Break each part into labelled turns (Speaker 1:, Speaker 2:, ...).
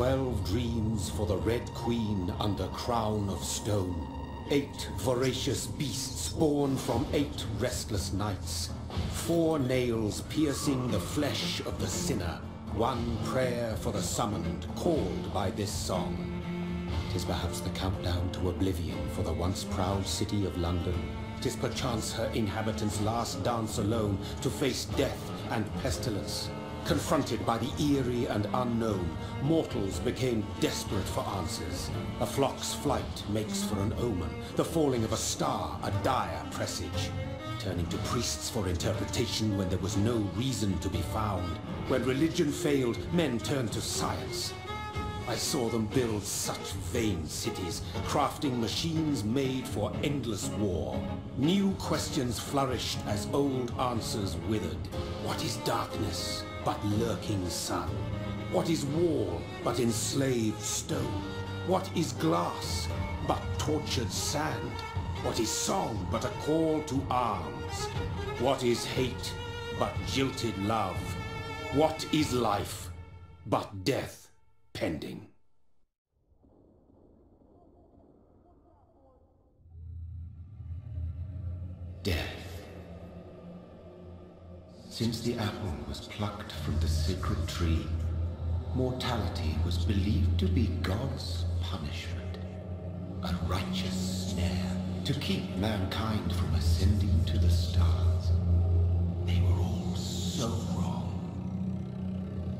Speaker 1: 12 dreams for the Red Queen under crown of stone. 8 voracious beasts born from 8 restless nights. 4 nails piercing the flesh of the sinner. 1 prayer for the summoned, called by this song. 'Tis perhaps the countdown to oblivion for the once proud city of London. 'Tis perchance her inhabitants' last dance alone to face death and pestilence. Confronted by the eerie and unknown, mortals became desperate for answers. A flock's flight makes for an omen, the falling of a star a dire presage. Turning to priests for interpretation when there was no reason to be found. When religion failed, men turned to science. I saw them build such vain cities, crafting machines made for endless war. New questions flourished as old answers withered. What is darkness but lurking sun? What is wall but enslaved stone? What is glass but tortured sand? What is song but a call to arms? What is hate but jilted love? What is life but death pending? Death. Since the apple was plucked from the sacred tree, mortality was believed to be God's punishment, a righteous snare to keep mankind from ascending to the stars. They were all so wrong.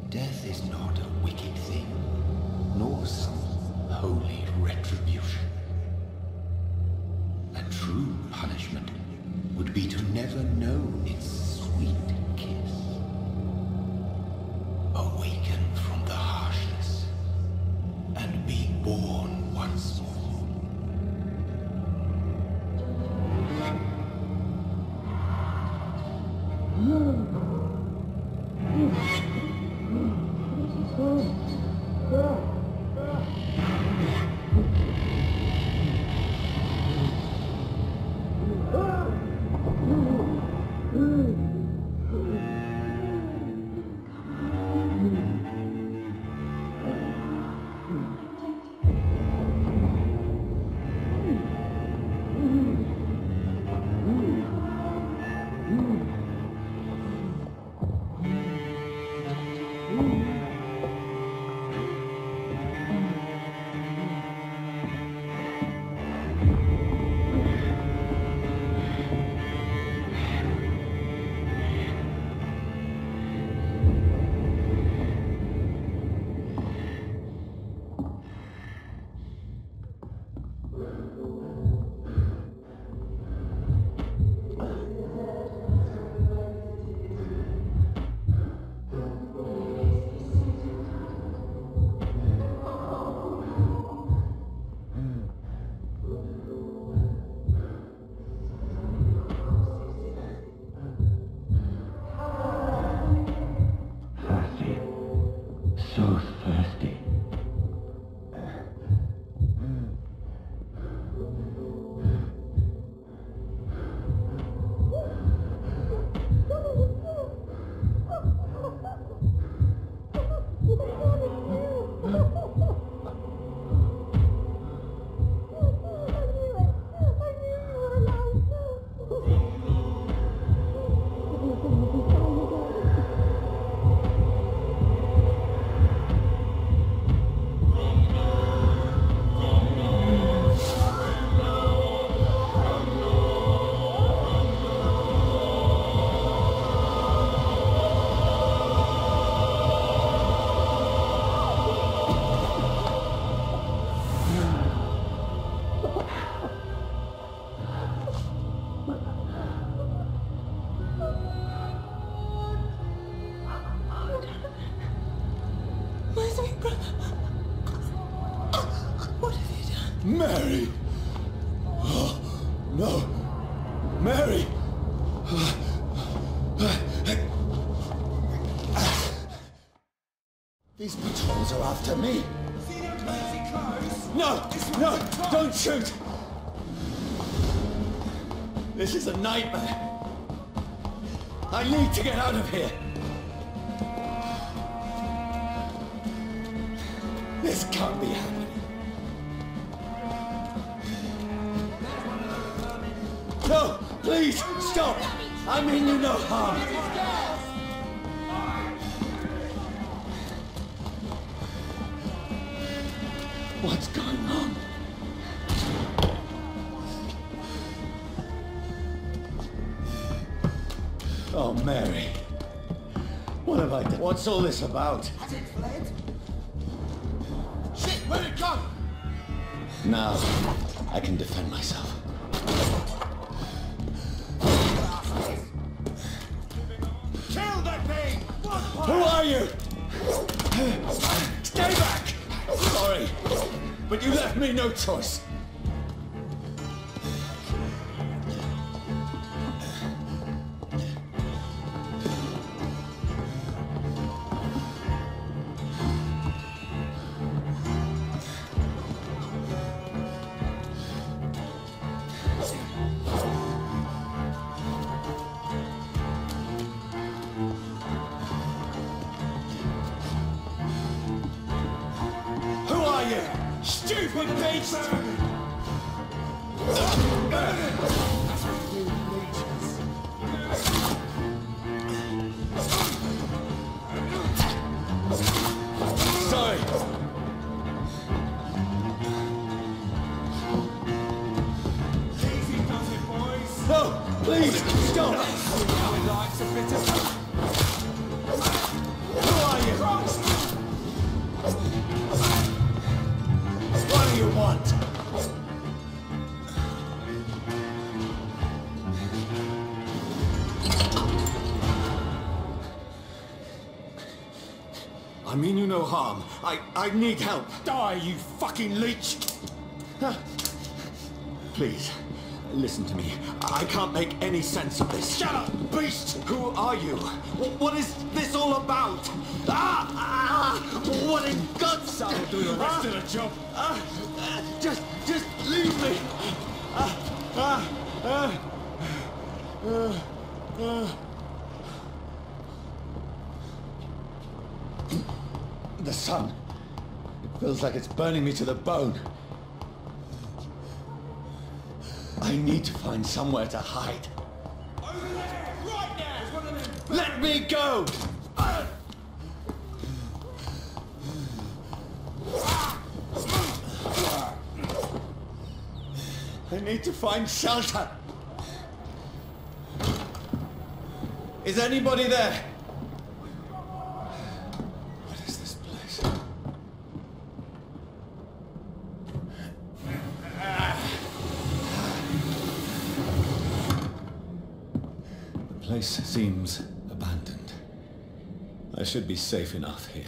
Speaker 1: Death is not a wicked thing, nor some holy retribution. A true punishment would be to never know its sweet kiss. Awaken from the harshness and be born once more.
Speaker 2: Mary! Oh, no! Mary! These patrols are after me!
Speaker 3: See them crazy clothes?
Speaker 2: No! No! Don't shoot! This is a nightmare! I need to get out of here! This can't be happening. No, please, stop! I mean you no harm. What's going on? Oh, Mary. What have I done? What's all this about?
Speaker 3: Has it fled?
Speaker 2: Shit, where'd it go? Now, I can defend myself.
Speaker 3: Kill that thing!
Speaker 2: Who are you? Stay back! Sorry, but you left me no choice.
Speaker 3: Stupid beast!
Speaker 2: Sorry.
Speaker 3: Easy does it, boys.
Speaker 2: No, please, stop!
Speaker 3: Our lives a bit of...
Speaker 2: Who are you? What do you want? I mean you no harm. I need help.
Speaker 3: Die, you fucking leech!
Speaker 2: Please, listen to me. I can't make any sense of this.
Speaker 3: Shut up, beast!
Speaker 2: Who are you? What is this all about? What in God's name?
Speaker 3: I'll do the rest of the job.
Speaker 2: Just leave me. The sun. It feels like it's burning me to the bone. I need to find somewhere to hide.
Speaker 3: Over there! Right there! There's one of them.
Speaker 2: Let me go! I need to find shelter. Is anybody there? What is this place? The place seems abandoned. I should be safe enough here.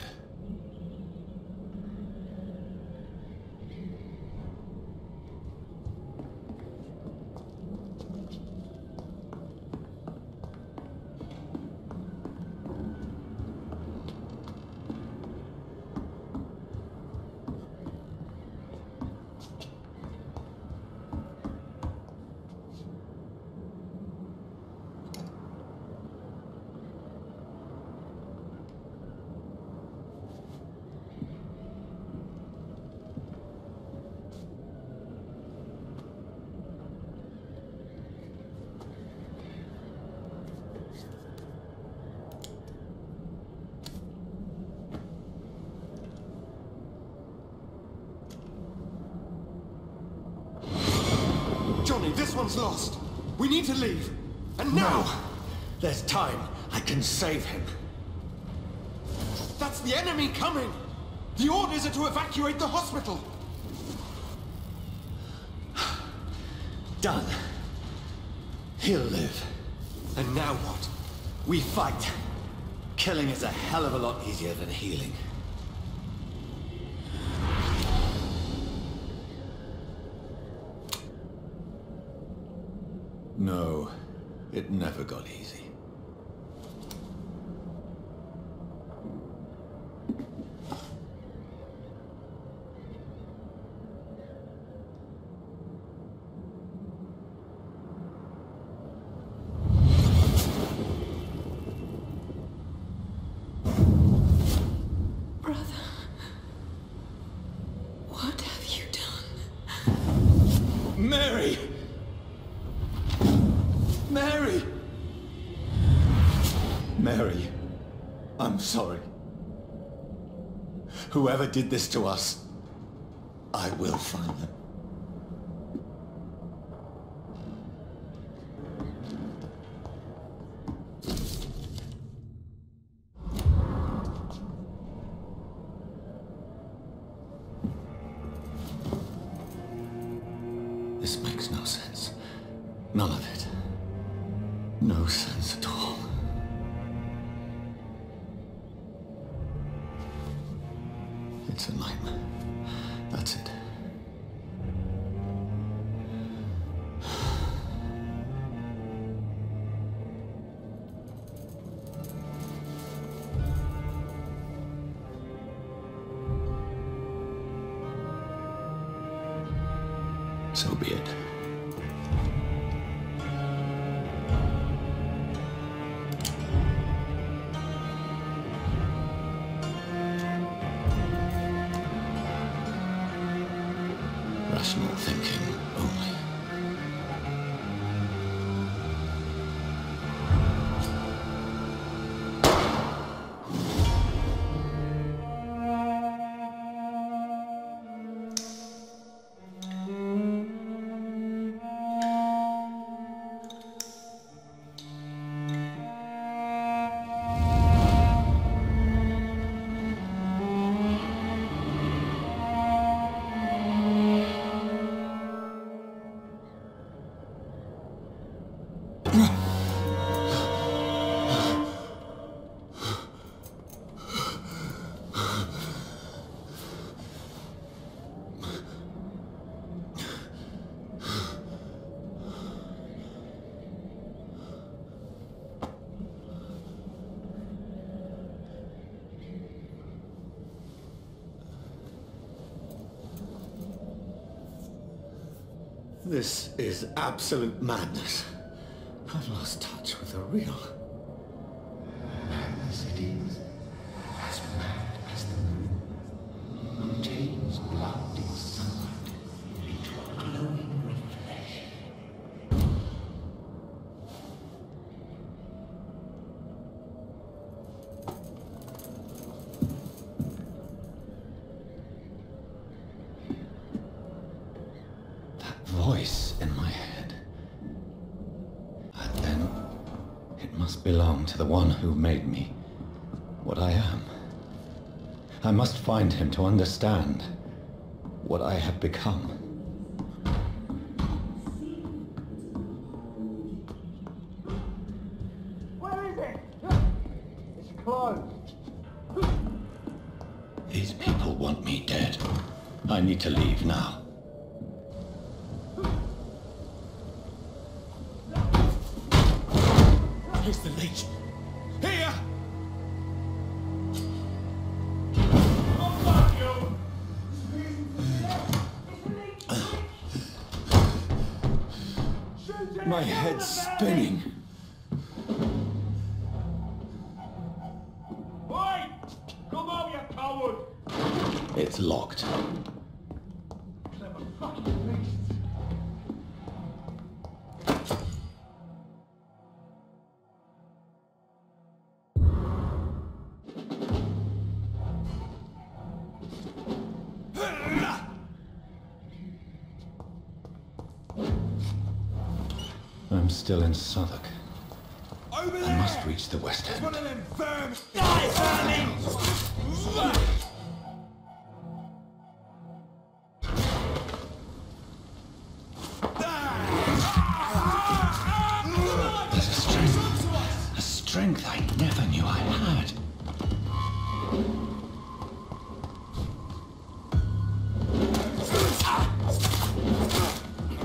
Speaker 3: Johnny, this one's lost. We need to leave. And now!
Speaker 2: No. There's time. I can save him.
Speaker 3: That's the enemy coming! The orders are to evacuate the hospital!
Speaker 2: Done. He'll live.
Speaker 3: And now what?
Speaker 2: We fight. Killing is a hell of a lot easier than healing. No, it never got easy. Mary! Mary! Mary, I'm sorry. Whoever did this to us, I will find them. This makes no sense. None of it. No sense at all. It's a nightmare. That's it. So be it. Rational thinking only. This is absolute madness. I've lost touch with the real.
Speaker 1: As it is, as mad as the moon, who changes blood in sunlight into a glowing reflection.
Speaker 2: Voice in my head. And then it must belong to the one who made me what I am. I must find him to understand what I have become.
Speaker 3: Where is it? It's closed.
Speaker 2: These people want me dead. I need to leave now.
Speaker 3: Here's the Legion. Here!
Speaker 2: My head's spinning.
Speaker 3: Wait! Come on, you coward!
Speaker 2: It's locked.
Speaker 3: Clever fucking beast.
Speaker 2: I'm still in Southwark.
Speaker 3: Over there!
Speaker 2: I must reach the West
Speaker 3: It's
Speaker 2: End.
Speaker 3: one of them vermin! Die, vermin!
Speaker 2: There's a strength I never knew I had.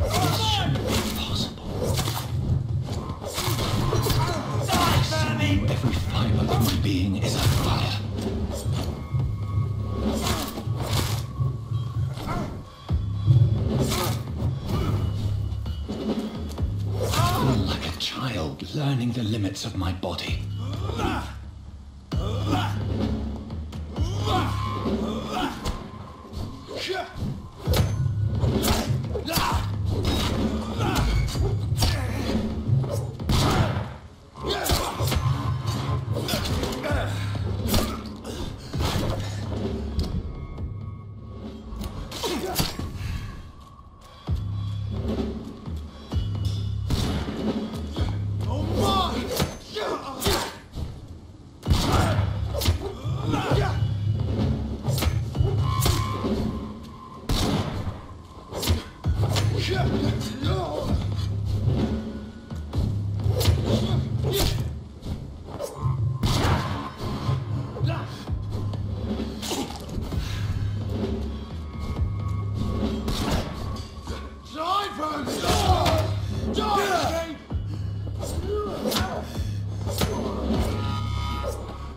Speaker 2: This shouldn't be possible. Every fiber of my being is on fire. I feel like a child learning the limits of my body.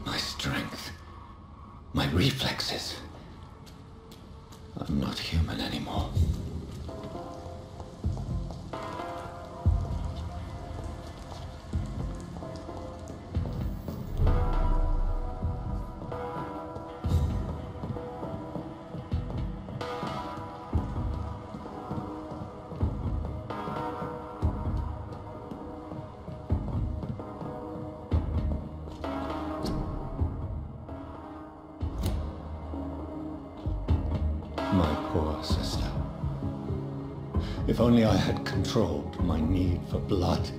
Speaker 2: My strength, my reflexes. I'm not human anymore. My poor sister. If only I had controlled my need for blood.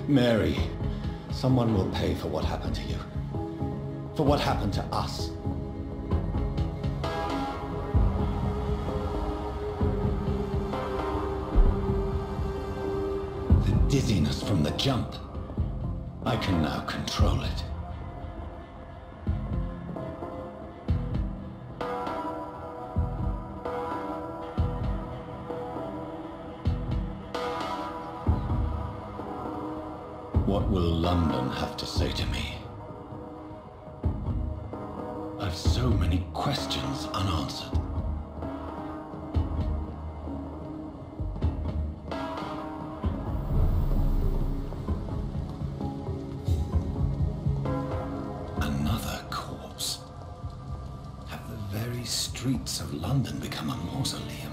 Speaker 2: Mary, someone will pay for what happened to you. For what happened to us. The dizziness from the jump. I can now control it. What will London have to say to me? I've so many questions unanswered. Another corpse. Have the very streets of London become a mausoleum?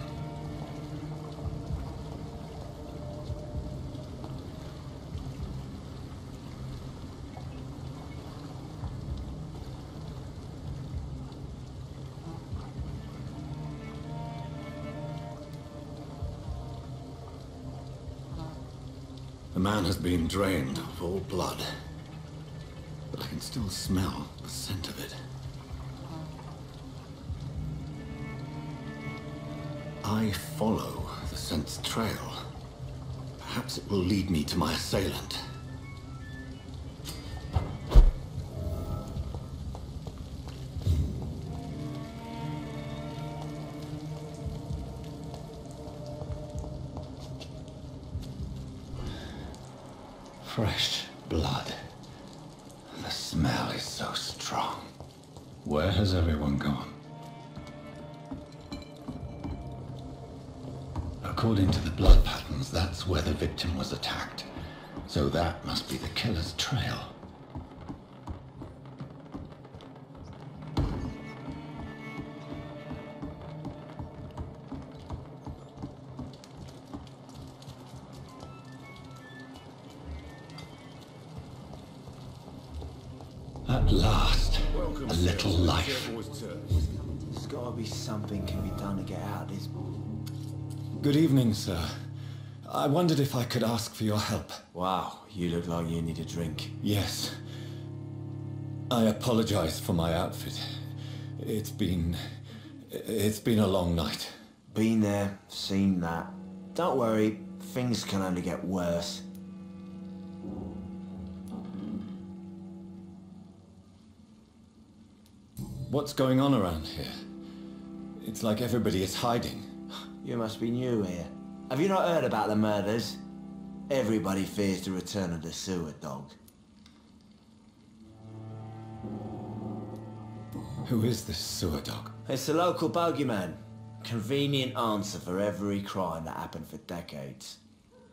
Speaker 2: The man has been drained of all blood, but I can still smell the scent of it. I follow the scent's trail. Perhaps it will lead me to my assailant. Fresh blood. The smell is so strong. Where has everyone gone? According to the blood patterns, that's where the victim was attacked. So that must be the killer's trail. At last, a little life.
Speaker 4: There's gotta be something can be done to get out of this.
Speaker 2: Good evening, sir. I wondered if I could ask for your help.
Speaker 4: Wow, you look like you need a drink.
Speaker 2: Yes. I apologize for my outfit. It's been a long night.
Speaker 4: Been there, seen that. Don't worry, things can only get worse.
Speaker 2: What's going on around here? It's like everybody is hiding.
Speaker 4: You must be new here. Have you not heard about the murders? Everybody fears the return of the sewer dog.
Speaker 2: Who is this sewer dog?
Speaker 4: It's the local bogeyman. Convenient answer for every crime that happened for decades.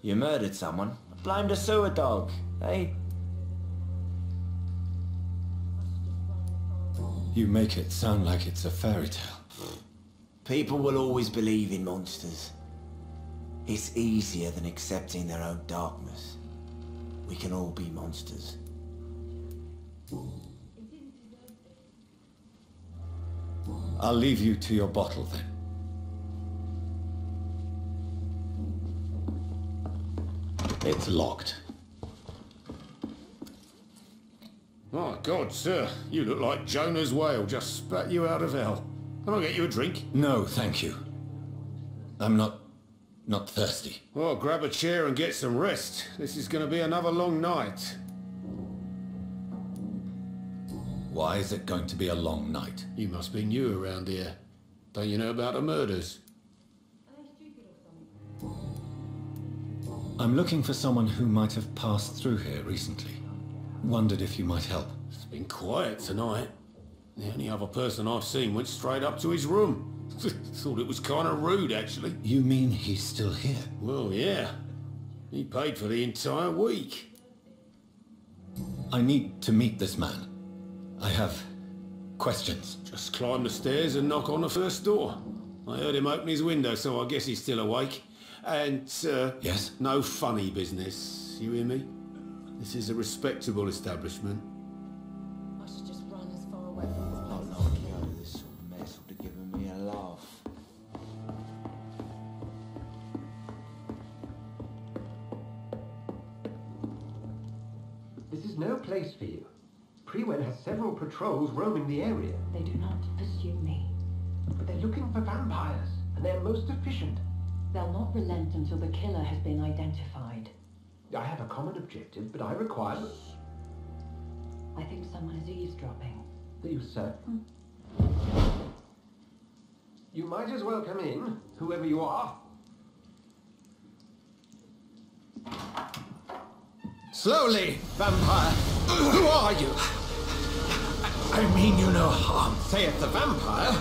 Speaker 4: You murdered someone, blame the sewer dog, eh?
Speaker 2: You make it sound like it's a fairy tale.
Speaker 4: People will always believe in monsters. It's easier than accepting their own darkness. We can all be monsters.
Speaker 2: I'll leave you to your bottle then. It's locked.
Speaker 3: My God, sir, you look like Jonah's whale just spat you out of hell. Can I get you a drink?
Speaker 2: No, thank you. I'm not thirsty.
Speaker 1: Well, grab a chair and get some rest. This is going to be another long night.
Speaker 2: Why is it going to be a long night?
Speaker 1: You must be new around here. Don't you know about the murders?
Speaker 2: I'm looking for someone who might have passed through here recently. Wondered if you might help.
Speaker 1: It's been quiet tonight. The only other person I've seen went straight up to his room. Thought it was kind of rude, actually.
Speaker 2: You mean he's still here?
Speaker 1: Well, yeah. He paid for the entire week.
Speaker 2: I need to meet this man. I have questions.
Speaker 1: Just climb the stairs and knock on the first door. I heard him open his window, so I guess he's still awake. And,
Speaker 2: Yes?
Speaker 1: no funny business. You hear me? This is a respectable establishment.
Speaker 5: I should just run as far away from this
Speaker 4: Not
Speaker 5: place.
Speaker 4: like you. This sort of mess would have given me a laugh.
Speaker 6: This is no place for you. Prewen has several patrols roaming the area,
Speaker 5: They do not pursue me.
Speaker 6: but they're looking for vampires, and they're most efficient.
Speaker 5: They'll not relent until the killer has been identified.
Speaker 6: I have a common objective, but I require...
Speaker 5: I think someone is eavesdropping.
Speaker 6: Are you certain? You might as well come in, whoever you are.
Speaker 3: Slowly, vampire. Who are you? I mean you no harm, saith the vampire.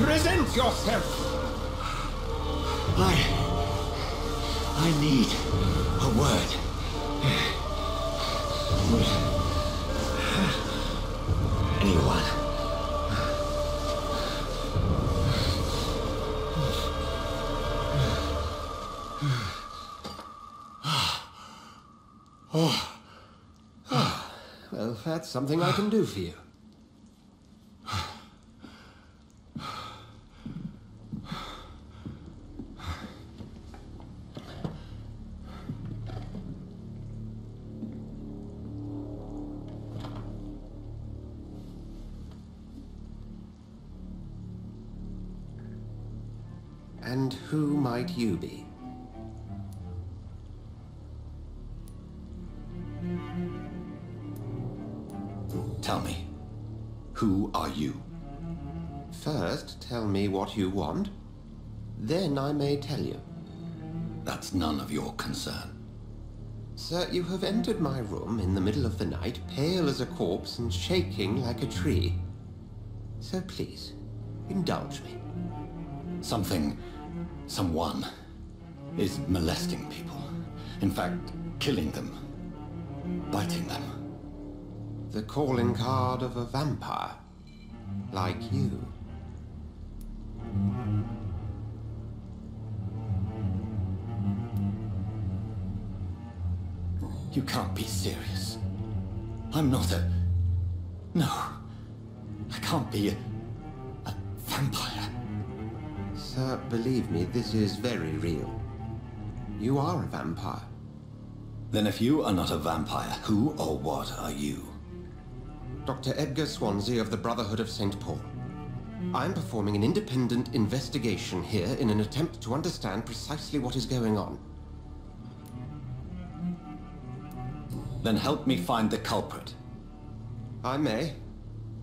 Speaker 3: Present yourself.
Speaker 4: I need a word. Anyone?
Speaker 6: Well, that's something I can do for you. And who might you be?
Speaker 2: Tell me, who are you?
Speaker 6: First, tell me what you want. Then I may tell you.
Speaker 2: That's none of your concern.
Speaker 6: Sir, you have entered my room in the middle of the night, pale as a corpse and shaking like a tree. So please, indulge me.
Speaker 2: Someone is molesting people. In fact, killing them. Biting them.
Speaker 6: The calling card of a vampire. Like you.
Speaker 2: You can't be serious. I'm not a... No. I can't be a vampire.
Speaker 6: Sir, believe me, this is very real. You are a vampire.
Speaker 2: Then if you are not a vampire, who or what are you?
Speaker 6: Dr. Edgar Swansea of the Brotherhood of St. Paul. I'm performing an independent investigation here in an attempt to understand precisely what is going on.
Speaker 2: Then help me find the culprit.
Speaker 6: I may,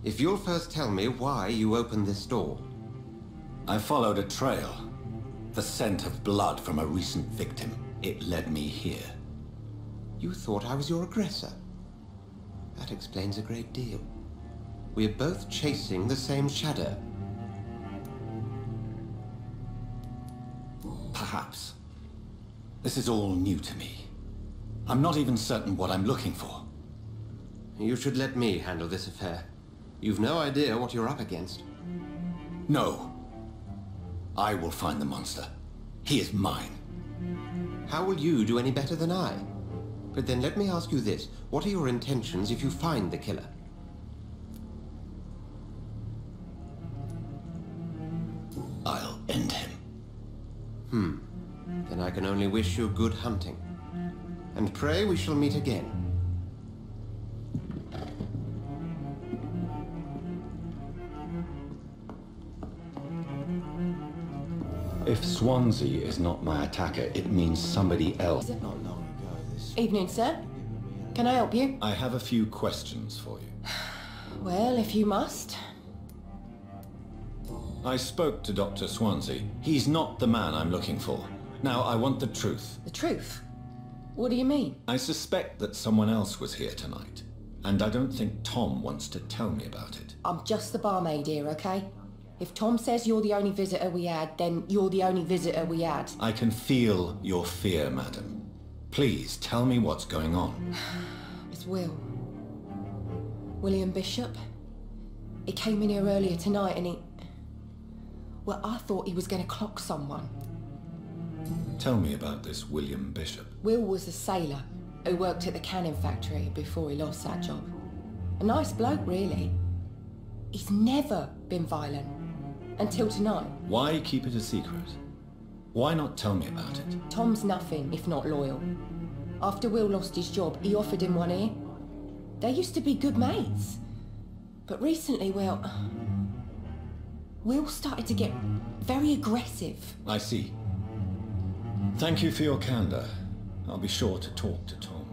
Speaker 6: if you'll first tell me why you opened this door.
Speaker 2: I followed a trail. The scent of blood from a recent victim. It led me here.
Speaker 6: You thought I was your aggressor. That explains a great deal. We're both chasing the same shadow.
Speaker 2: Perhaps. This is all new to me. I'm not even certain what I'm looking for.
Speaker 6: You should let me handle this affair. You've no idea what you're up against.
Speaker 2: No. I will find the monster. He is mine.
Speaker 6: How will you do any better than I? But then let me ask you this. What are your intentions if you find the killer?
Speaker 2: I'll end him.
Speaker 6: Then I can only wish you good hunting. And pray we shall meet again.
Speaker 2: If Swansea is not my attacker, it means somebody else.
Speaker 4: Not long ago, this...
Speaker 7: Evening, sir. Can I help you?
Speaker 2: I have a few questions for you.
Speaker 7: Well, if you must.
Speaker 2: I spoke to Dr. Swansea. He's not the man I'm looking for. Now, I want the truth.
Speaker 7: The truth? What do you mean?
Speaker 2: I suspect that someone else was here tonight. And I don't think Tom wants to tell me about it.
Speaker 7: I'm just the barmaid here, okay? If Tom says you're the only visitor we had, then you're the only visitor we had.
Speaker 2: I can feel your fear, madam. Please, tell me what's going on.
Speaker 7: It's Will. William Bishop. He came in here earlier tonight and he... Well, I thought he was going to clock someone.
Speaker 2: Tell me about this William Bishop.
Speaker 7: Will was a sailor who worked at the cannon factory before he lost that job. A nice bloke, really. He's never been violent. Until tonight.
Speaker 2: Why keep it a secret? Why not tell me about it?
Speaker 7: Tom's nothing if not loyal. After Will lost his job, he offered him one ear. They used to be good mates. But recently, well... Will started to get very aggressive.
Speaker 2: I see. Thank you for your candor. I'll be sure to talk to Tom.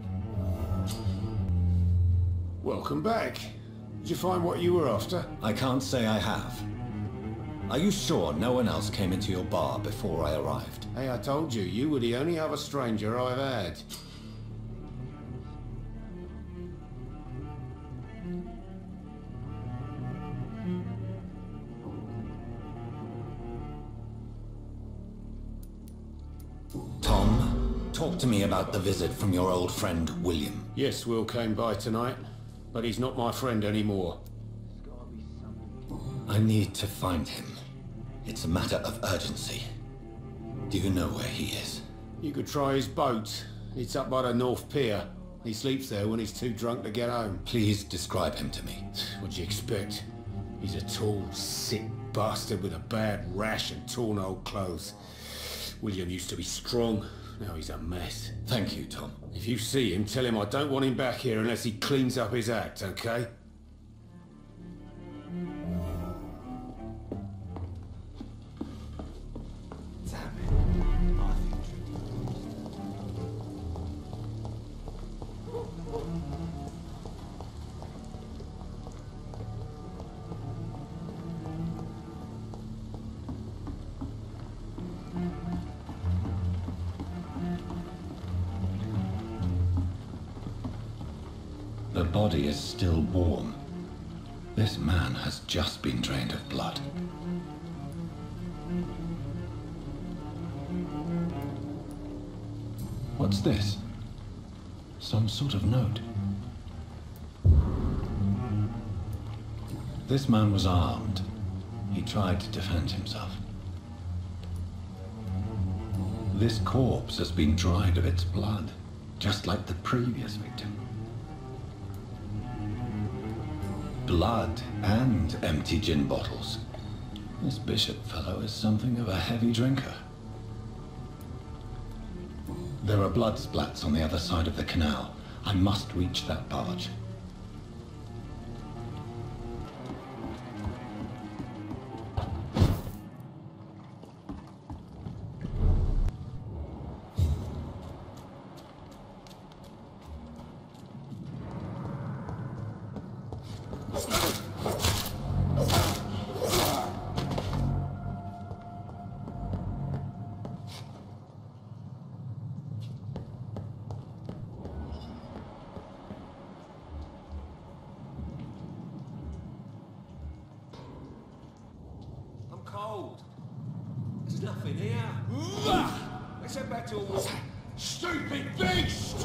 Speaker 3: Welcome back. Did you find what you were after?
Speaker 2: I can't say I have. Are you sure no one else came into your bar before I arrived?
Speaker 3: Hey, I told you, you were the only other stranger I've had.
Speaker 2: Tom, talk to me about the visit from your old friend, William.
Speaker 3: Yes, Will came by tonight, but he's not my friend anymore.
Speaker 2: I need to find him. It's a matter of urgency. Do you know where he is?
Speaker 3: You could try his boat. It's up by the North Pier. He sleeps there when he's too drunk to get home.
Speaker 2: Please describe him to me.
Speaker 3: What'd you expect? He's a tall, sick bastard with a bad rash and torn old clothes. William used to be strong. Now he's a mess.
Speaker 2: Thank you, Tom.
Speaker 3: If you see him, tell him I don't want him back here unless he cleans up his act, okay?
Speaker 2: The body is still warm. This man has just been drained of blood. What's this? Some sort of note. This man was armed. He tried to defend himself. This corpse has been dried of its blood, just like the previous victim. Blood and empty gin bottles. This Bishop fellow is something of a heavy drinker. There are blood splats on the other side of the canal. I must reach that barge.
Speaker 3: Cold. There's nothing here. Let's head back to a walk. Stupid beast!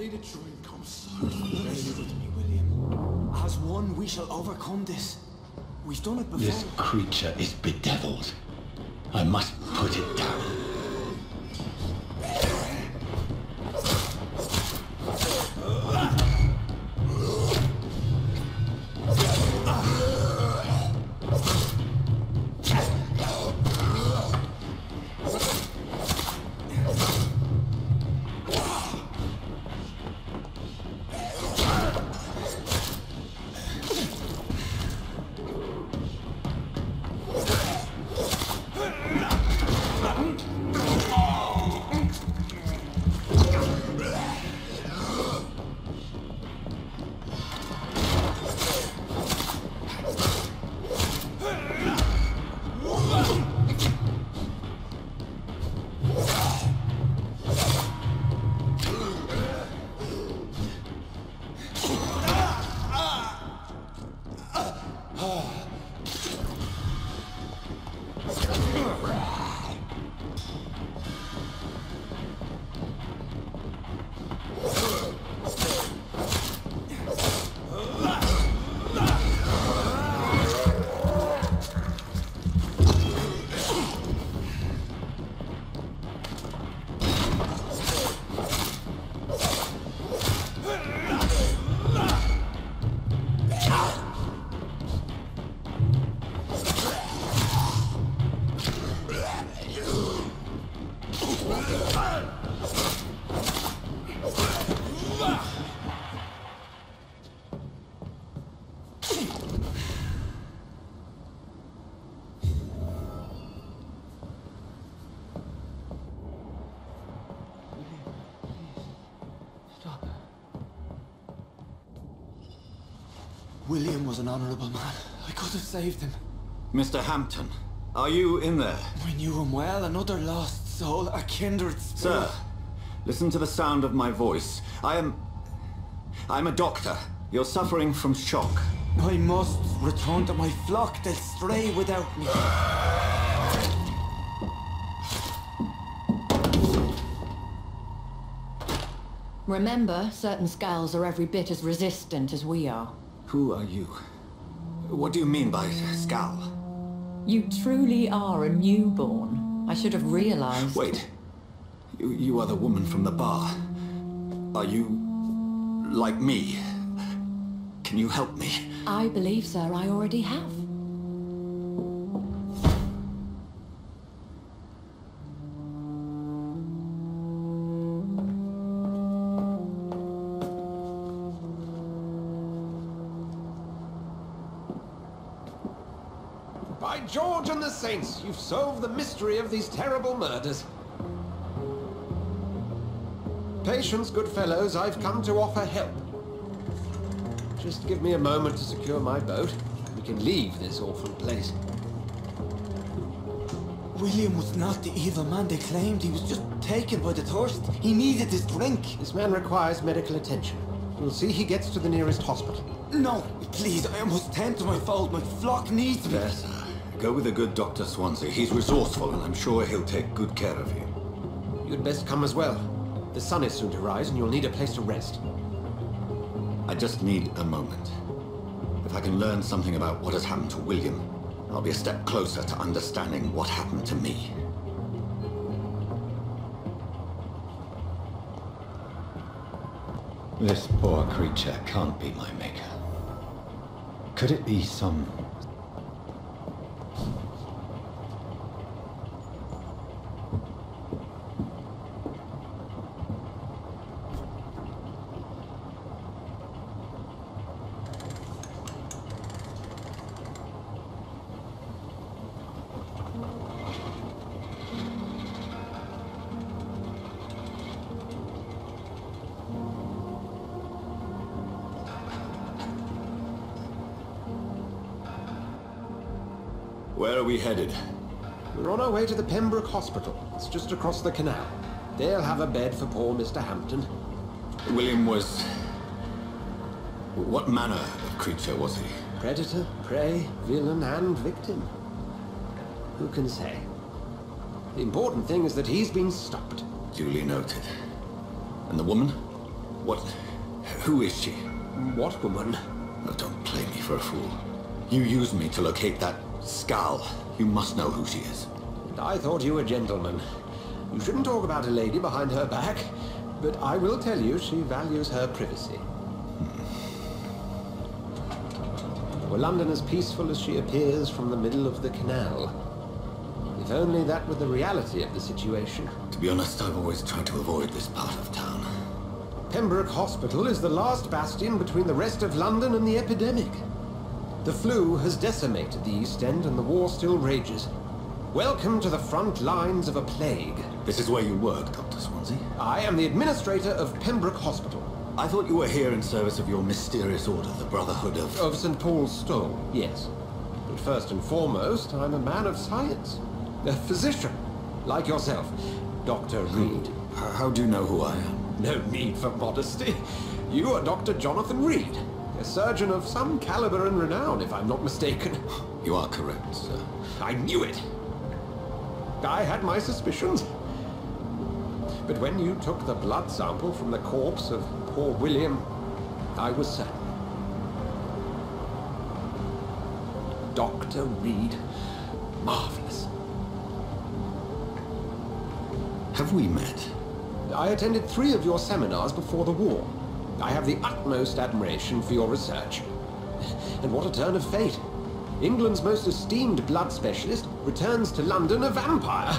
Speaker 8: lead a drink, I'm sorry.
Speaker 4: Stay with me, William. As one, we shall overcome this. We've done it before.
Speaker 2: This creature is bedeviled. I must put it down.
Speaker 4: William was an honorable man. I could have saved him.
Speaker 2: Mr. Hampton, are you in there?
Speaker 4: I knew him well, another lost soul, a kindred spirit.
Speaker 2: Sir, listen to the sound of my voice. I'm a doctor. You're suffering from shock.
Speaker 4: I must return to my flock. They'll stray without me.
Speaker 5: Remember, certain skulls are every bit as resistant as we are.
Speaker 2: Who are you? What do you mean by Skal?
Speaker 5: You truly are a newborn. I should have realized.
Speaker 2: Wait. You are the woman from the bar. Are you like me? Can you help me?
Speaker 5: I believe, sir, I already have.
Speaker 6: By George and the Saints, you've solved the mystery of these terrible murders. Patience, good fellows, I've come to offer help. Just give me a moment to secure my boat. We can leave this awful place.
Speaker 4: William was not the evil man they claimed. He was just taken by the thirst. He needed his drink.
Speaker 6: This man requires medical attention. We'll see he gets to the nearest hospital.
Speaker 4: No, please, I must tend to my fold. My flock needs me.
Speaker 2: Yes, sir. Go with the good Dr. Swansea. He's resourceful, and I'm sure he'll take good care of you.
Speaker 6: You'd best come as well. The sun is soon to rise, and you'll need a place to rest.
Speaker 2: I just need a moment. If I can learn something about what has happened to William, I'll be a step closer to understanding what happened to me. This poor creature can't be my maker. Could it be some... Where are we headed?
Speaker 6: We're on our way to the Pembroke Hospital. It's just across the canal. They'll have a bed for poor Mr. Hampton.
Speaker 2: William was... What manner of creature was he?
Speaker 6: Predator, prey, villain, and victim. Who can say? The important thing is that he's been stopped.
Speaker 2: Duly noted. And the woman? What? Who is she?
Speaker 3: What woman?
Speaker 2: Oh, don't play me for a fool. You used me to locate that skull. You must know who she is.
Speaker 3: I thought you a gentleman. You shouldn't talk about a lady behind her back, but I will tell you she values her privacy. Were London as peaceful as she appears from the middle of the canal? If only that were the reality of the situation.
Speaker 2: To be honest, I've always tried to avoid this part of town.
Speaker 3: Pembroke Hospital is the last bastion between the rest of London and the epidemic. The flu has decimated the East End and the war still rages. Welcome to the front lines of a plague.
Speaker 2: This is where you work, Dr. Swansea?
Speaker 3: I am the administrator of Pembroke Hospital.
Speaker 2: I thought you were here in service of your mysterious order, the Brotherhood of...
Speaker 3: Of St. Paul's Stole, yes. But first and foremost, I'm a man of science. A physician, like yourself, Dr. Reed.
Speaker 2: How do you know who I am?
Speaker 3: No need for modesty. You are Dr. Jonathan Reed, a surgeon of some caliber and renown, if I'm not mistaken.
Speaker 2: You are correct, sir.
Speaker 3: I knew it. I had my suspicions. But when you took the blood sample from the corpse of poor William, I was certain. Dr. Reed, marvelous.
Speaker 2: Have we met?
Speaker 3: I attended 3 of your seminars before the war. I have the utmost admiration for your research. And what a turn of fate. England's most esteemed blood specialist returns to London a vampire.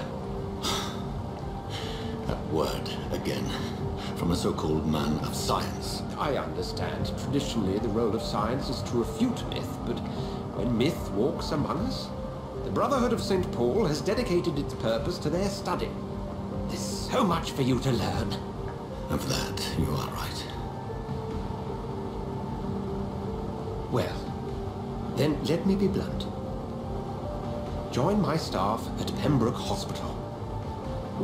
Speaker 2: That word, again, from a so-called man of science.
Speaker 3: I understand. Traditionally, the role of science is to refute myth, but when myth walks among us, the Brotherhood of St. Paul has dedicated its purpose to their study. There's so much for you to learn.
Speaker 2: Of that, you are right.
Speaker 3: Well, then let me be blunt. Join my staff at Pembroke Hospital.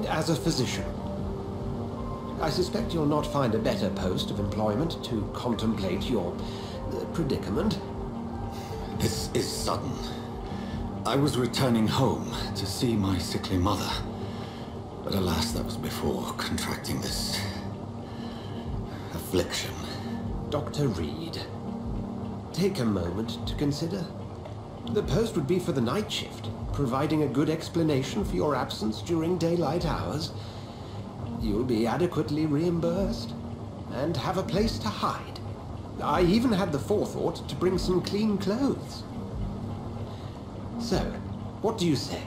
Speaker 3: As a physician. I suspect you'll not find a better post of employment to contemplate your predicament.
Speaker 2: This is sudden. I was returning home to see my sickly mother. But alas, that was before contracting this affliction.
Speaker 3: Dr. Reed, take a moment to consider. The post would be for the night shift, providing a good explanation for your absence during daylight hours. You'll be adequately reimbursed and have a place to hide. I even had the forethought to bring some clean clothes. So, what do you say?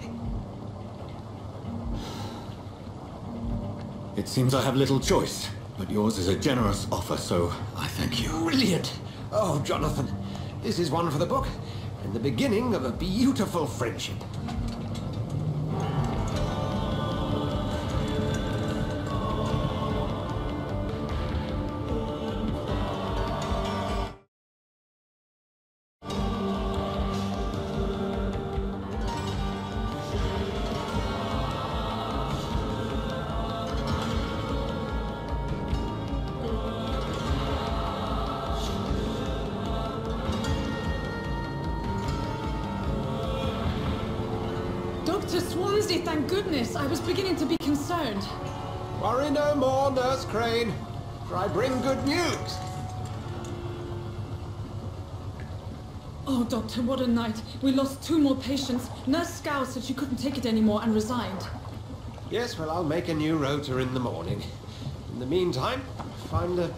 Speaker 2: It seems I have little choice, but yours is a generous offer, so I thank you.
Speaker 3: Brilliant! Oh, Jonathan, this is one for the book, and the beginning of a beautiful friendship.
Speaker 8: Dr. Swansea, thank goodness. I was beginning to be concerned.
Speaker 3: Worry no more, Nurse Crane, for I bring good news.
Speaker 8: Oh, Doctor, what a night. We lost 2 more patients. Nurse Scow said she couldn't take it anymore and resigned.
Speaker 3: Yes, well, I'll make a new rota in the morning. In the meantime, find a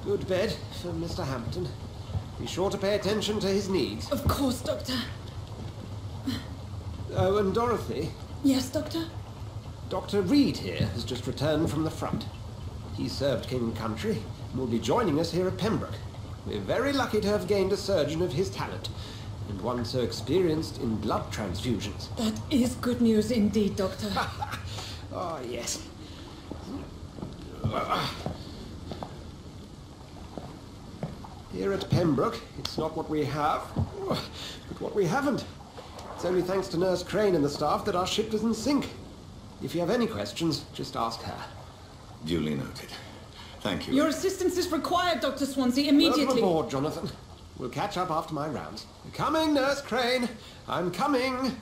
Speaker 3: good bed for Mr. Hampton. Be sure to pay attention to his needs.
Speaker 8: Of course, Doctor.
Speaker 3: Oh, and Dorothy,
Speaker 8: Yes, Doctor?
Speaker 3: Dr. Reed here has just returned from the front. He served King and Country and will be joining us here at Pembroke. We're very lucky to have gained a surgeon of his talent, and one so experienced in blood transfusions.
Speaker 8: That is good news indeed, Doctor.
Speaker 3: Oh, yes. Here at Pembroke, it's not what we have, but what we haven't. It's only thanks to Nurse Crane and the staff that our ship doesn't sink. If you have any questions, just ask her.
Speaker 2: Duly noted. Thank you.
Speaker 8: Your assistance is required, Dr. Swansea, immediately.
Speaker 3: Welcome aboard, Jonathan. We'll catch up after my rounds. Coming, Nurse Crane. I'm coming.